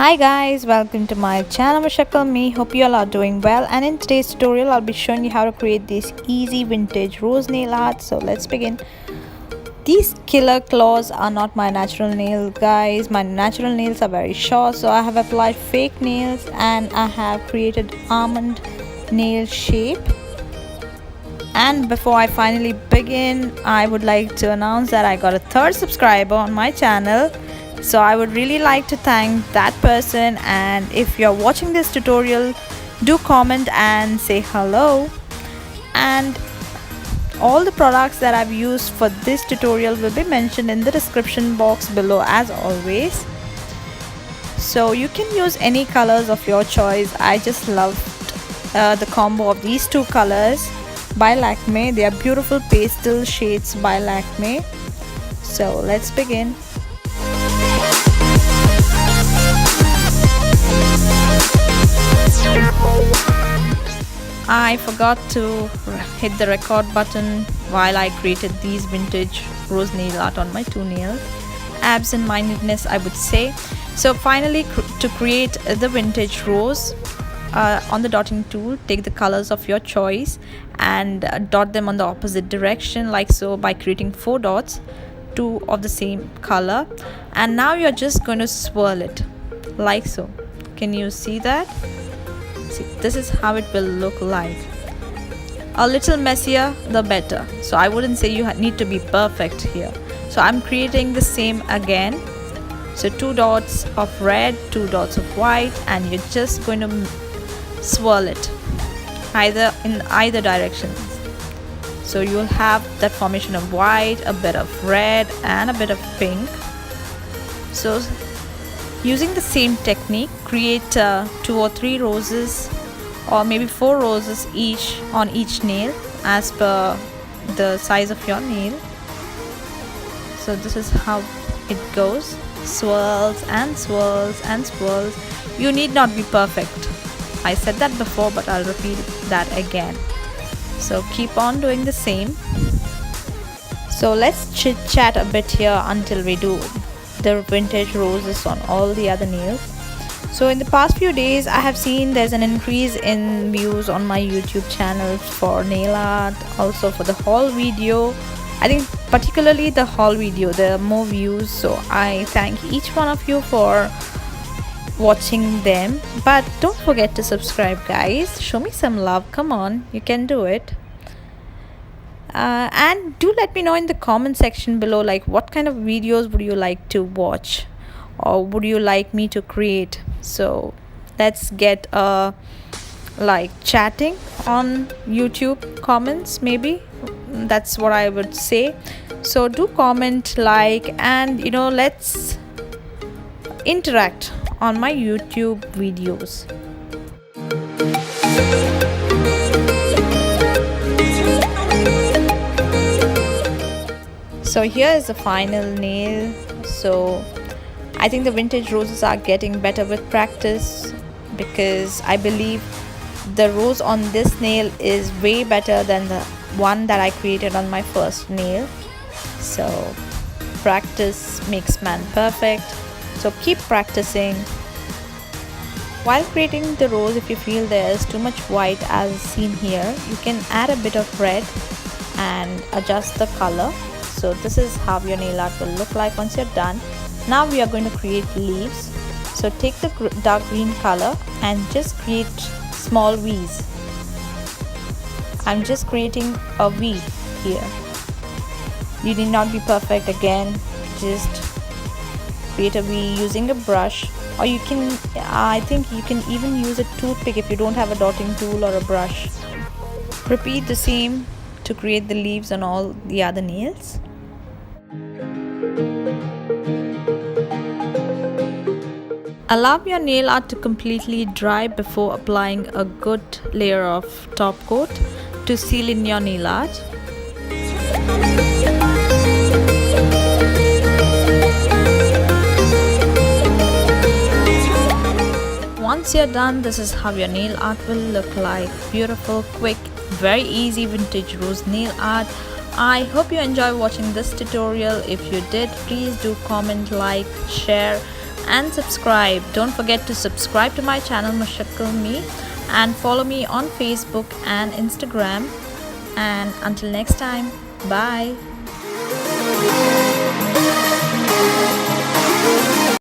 Hi guys, welcome to my channel Me. Hope you all are doing well, and in today's tutorial I'll be showing you how to create this easy vintage rose nail art. So let's begin. These killer claws are not my natural nails, guys. My natural nails are very short, so I have applied fake nails and I have created almond nail shape. And before I finally begin, I would like to announce that I got a third subscriber on my channel. So I would really like to thank that person, and if you're watching this tutorial, do comment and say hello. And all the products that I've used for this tutorial will be mentioned in the description box below as always. So you can use any colors of your choice. I just loved the combo of these two colors by Lakme. They are beautiful pastel shades by Lakme. So let's begin. I forgot to hit the record button while I created these vintage rose nail art on my two nails. Absent-mindedness, I would say. So finally, to create the vintage rose, on the dotting tool, take the colors of your choice and dot them on the opposite direction, like so, by creating 4 dots, 2 of the same color. And now you're just going to swirl it like so. Can you see that? See, this is how it will look like. A little messier the better, so I wouldn't say you need to be perfect here. So I'm creating the same again. So 2 dots of red, 2 dots of white, and you're just going to swirl it in either direction. So you'll have that formation of white, a bit of red, and a bit of pink. So using the same technique, create 2 or 3 roses, or maybe 4 roses each on each nail as per the size of your nail. So this is how it goes. Swirls and swirls and swirls. You need not be perfect. I said that before, but I'll repeat that again. So keep on doing the same. So let's chit chat a bit here until we do the vintage roses on all the other nails. So in the past few days, I have seen there's an increase in views on my YouTube channel for nail art, also for the haul video. I think particularly the haul video, there are more views, so I thank each one of you for watching them. But don't forget to subscribe, guys. Show me some love. Come on, you can do it. And do let me know in the comment section below, like, what kind of videos would you like to watch, or would you like me to create? So let's get like chatting on YouTube comments, maybe. That's what I would say. So do comment, like, and let's interact on my YouTube videos. So here is the final nail. So I think the vintage roses are getting better with practice, because I believe the rose on this nail is way better than the one that I created on my first nail. So practice makes man perfect. So keep practicing. While creating the rose, if you feel there is too much white as seen here, you can add a bit of red and adjust the color. So this is how your nail art will look like once you're done. Now we are going to create leaves. So take the dark green color and just create small V's. I'm just creating a V here. You need not be perfect again. Just create a V using a brush, or you can, I think you can even use a toothpick if you don't have a dotting tool or a brush. Repeat the same to create the leaves on all the other nails. Allow your nail art to completely dry before applying a good layer of top coat to seal in your nail art. Once you're done, this is how your nail art will look like. Beautiful, quick, very easy vintage rose nail art. I hope you enjoy watching this tutorial. If you did, please do comment, like, share. and subscribe. Don't forget to subscribe to my channel Mushakkal Me and follow me on Facebook and Instagram. And until next time, bye.